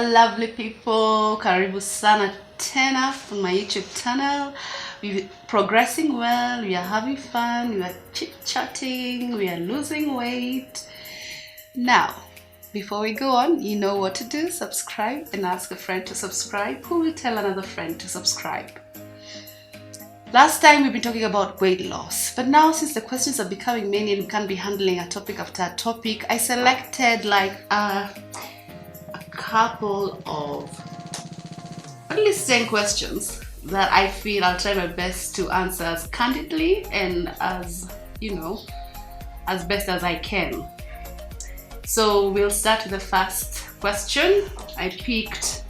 lovely people, karibu sana tena on my YouTube channel. We're progressing well, we are having fun, we are chit-chatting, we are losing weight. Now, before we go on, you know what to do. Subscribe and ask a friend to subscribe, who will tell another friend to subscribe. Last time we've been talking about weight loss, but now since the questions are becoming many and we can't be handling a topic after a topic, I selected like a couple of at least 10 questions that I feel I'll try my best to answer as candidly and as, as best as I can. So we'll start with the first question. I picked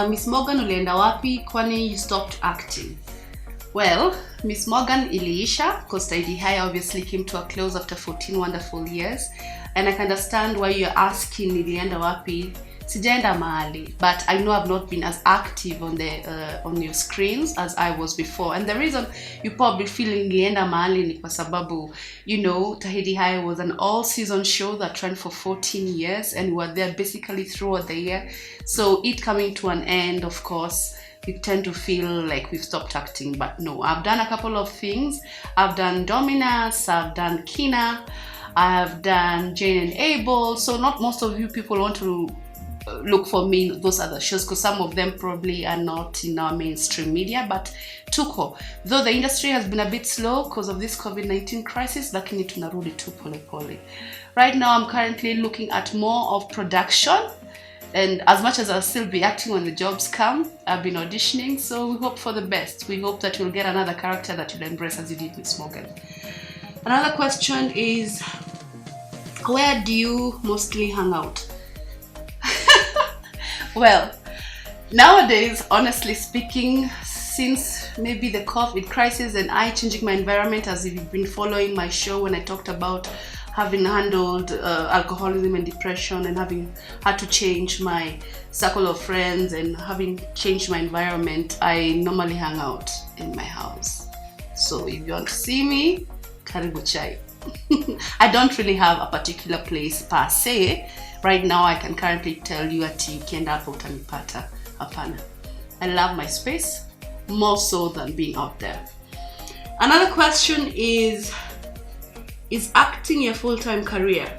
Miss Morgan, ulienda wapi kwani you stopped acting? Well, Miss Morgan iliisha because Tidy High obviously came to a close after 14 wonderful years, and I can understand why you're asking nilienda wapi. Sijaenda mahali, but I know I've not been as active on your screens as I was before, and the reason you probably feel nilienda mahali ni kwa sababu Tahidi High was an all-season show that ran for 14 years and we were there basically throughout the year. So it coming to an end, of course, we tend to feel like we've stopped acting, but no, I've done a couple of things. I've done Dominus, I've done Kina, I have done Jane and Abel. So not most of you people want to look for me in those other shows because some of them probably are not in our mainstream media, but tuko, though the industry has been a bit slow because of this COVID-19 crisis, lakini tunarudi tu pole pole. Right now I'm currently looking at more of production, and as much as I'll still be acting when the jobs come, I've been auditioning, so we hope for the best. We hope that you'll get another character that you'll embrace as you did Miss Morgan. Another question is, where do you mostly hang out? Well, nowadays, honestly speaking, since maybe the COVID crisis and I changing my environment, as if you've been following my show when I talked about having handled alcoholism and depression and having had to change my circle of friends and having changed my environment, I normally hang out in my house. So if you want to see me, karibu chai. I don't really have a particular place per se. Right now I can currently tell you ati ukienda hapo utanipata. Hapana. I love my space more so than being out there. Another question is acting your full-time career?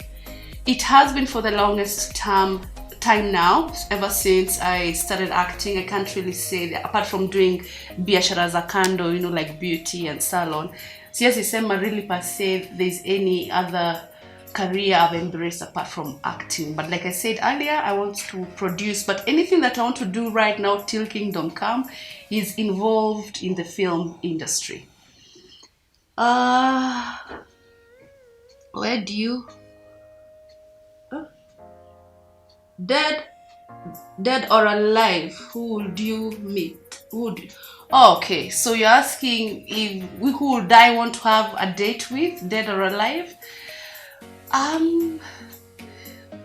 It has been for the longest time now, ever since I started acting. I can't really say that, apart from doing biashara za kando, like beauty and salon. Siwezi sema really per se there's any other career I've embraced apart from acting. But like I said earlier, I want to produce, but anything that I want to do right now till kingdom come is involved in the film industry. Where do you dead or alive, who would you meet? Okay, so you're asking who would I want to have a date with, dead or alive?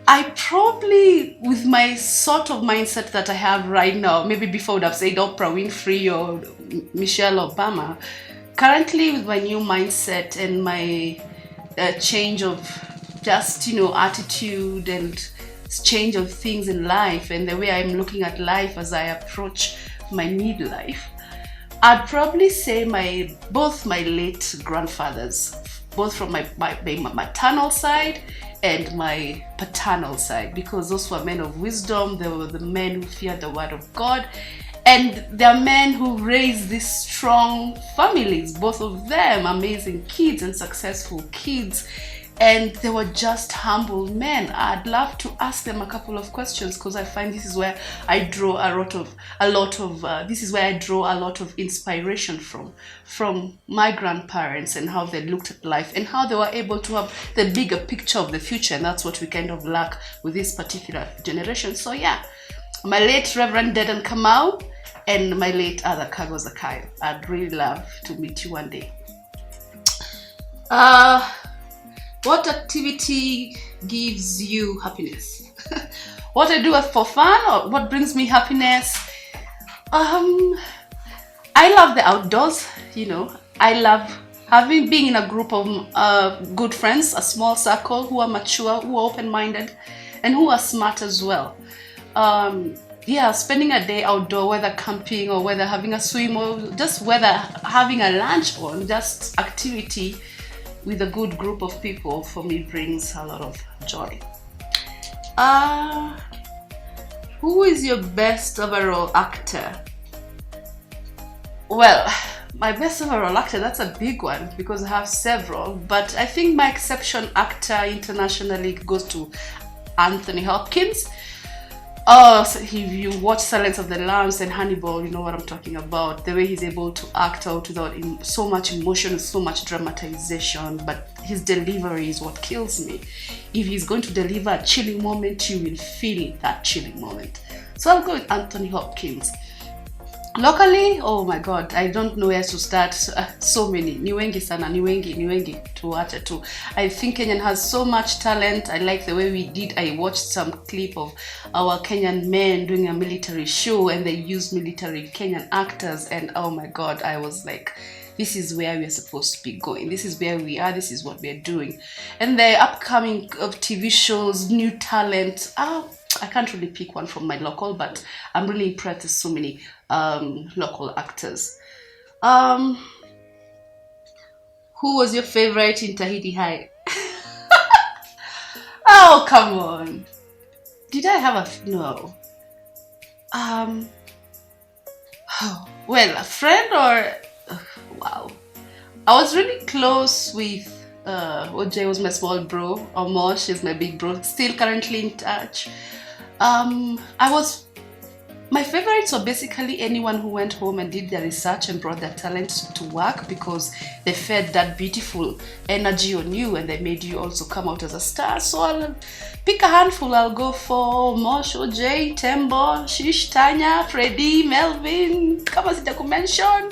I probably, with my sort of mindset that I have right now, maybe before I would have said Oprah Winfrey or Michelle Obama. Currently, with my new mindset and my change of just, attitude and change of things in life and the way I'm looking at life as I approach my midlife, I'd probably say both my late grandfathers, both from my maternal side and my paternal side, because those were men of wisdom. They were the men who feared the word of God, and they're men who raised these strong families, both of them amazing kids and successful kids, and they were just humble men. I'd love to ask them a couple of questions because I find this is where I draw a lot of inspiration from my grandparents and how they looked at life and how they were able to have the bigger picture of the future, and that's what we kind of lack with this particular generation. So yeah, my late Reverend Dedan Kamau and my late other Kago Zakayo. I'd really love to meet you one day. What activity gives you happiness? What I do for fun or what brings me happiness? I love the outdoors, I love being in a group of good friends, a small circle who are mature, who are open-minded, and who are smart as well. Yeah, spending a day outdoor, whether camping or whether having a swim or just whether having a lunch or just activity with a good group of people, for me brings a lot of joy. Who is your best overall actor? Well, my best overall actor, that's a big one because I have several, but I think my exception actor internationally goes to Anthony Hopkins. Oh, so if you watch Silence of the Lambs and Hannibal, you know what I'm talking about. The way he's able to act out without so much emotion, so much dramatization, but his delivery is what kills me. If he's going to deliver a chilling moment, you will feel that chilling moment. So I'll go with Anthony Hopkins. Locally, oh my god, I don't know where to start. So many, ni wengi sana, ni wengi tuache tu. I think Kenyan has so much talent. I like the way we did. I watched some clip of our Kenyan men doing a military show and they used military Kenyan actors, and oh my god, I was like, this is where we're supposed to be going. This is where we are. This is what we're doing. And the upcoming TV shows, new talent. I can't really pick one from my local, but I'm really impressed with so many local actors. Who was your favorite in Tahiti High? Oh, come on. Did I have a... No. Well, a friend or... Wow. I was really close with OJ was my small bro. Omosh is my big bro. Still currently in touch. My favorites were basically anyone who went home and did their research and brought their talent to work, because they fed that beautiful energy on you and they made you also come out as a star. So I'll pick a handful. I'll go for Mosh, OJ, Tembo, Shish, Tanya, Freddie, Melvin, kama sija mention.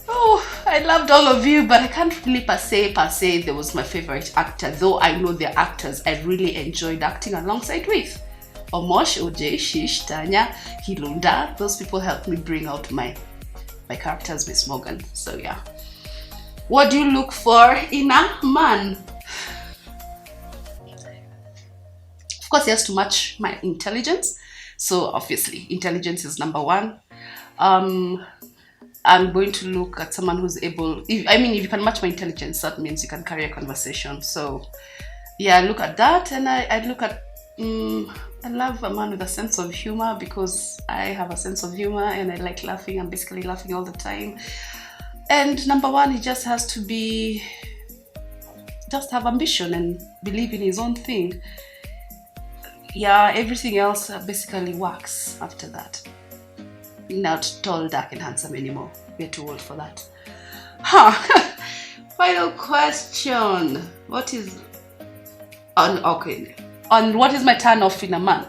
Oh, I loved all of you, but I can't really per se there was my favorite actor, though I know the actors I really enjoyed acting alongside with. Omosh, OJ, Shish, Tanya, Hilunda, those people helped me bring out my characters, Miss Morgan. So yeah. What do you look for in a man? Of course, he has to match my intelligence. So obviously, intelligence is number one. I'm going to look at someone who's able, if you can match my intelligence, that means you can carry a conversation. So yeah, I look at that, and I look at, I love a man with a sense of humor, because I have a sense of humor and I like laughing. I'm basically laughing all the time. And number one, he just has to just have ambition and believe in his own thing. Yeah, everything else basically works after that. Not tall, dark, and handsome anymore. We're too old for that. Final question. What is what is my turn off in a man?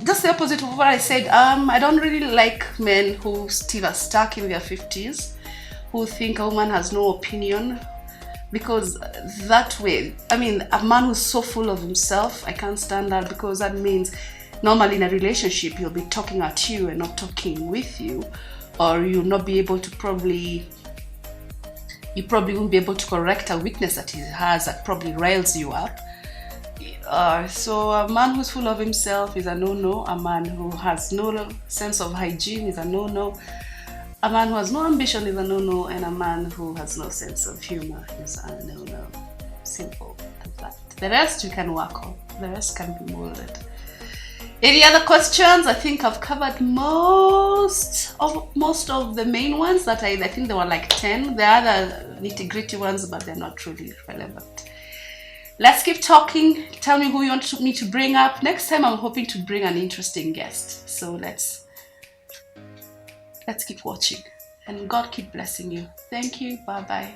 Just the opposite of what I said. I don't really like men who still are stuck in their 50s, who think a woman has no opinion, because that way, a man who's so full of himself, I can't stand that, because that means normally in a relationship he'll be talking at you and not talking with you, or you'll not be able to you probably won't be able to correct a weakness that he has that probably riles you up. So a man who's full of himself is a no-no. A man who has no sense of hygiene is a no-no. A man who has no ambition is a no-no. And a man who has no sense of humor is a no-no. Simple as that. The rest you can work on. The rest can be molded. Any other questions? I think I've covered most of the main ones that I think there were like 10. There are other nitty-gritty ones, but they're not really relevant. Let's keep talking. Tell me who you want me to bring up. Next time I'm hoping to bring an interesting guest. So let's keep watching. And God keep blessing you. Thank you. Bye-bye.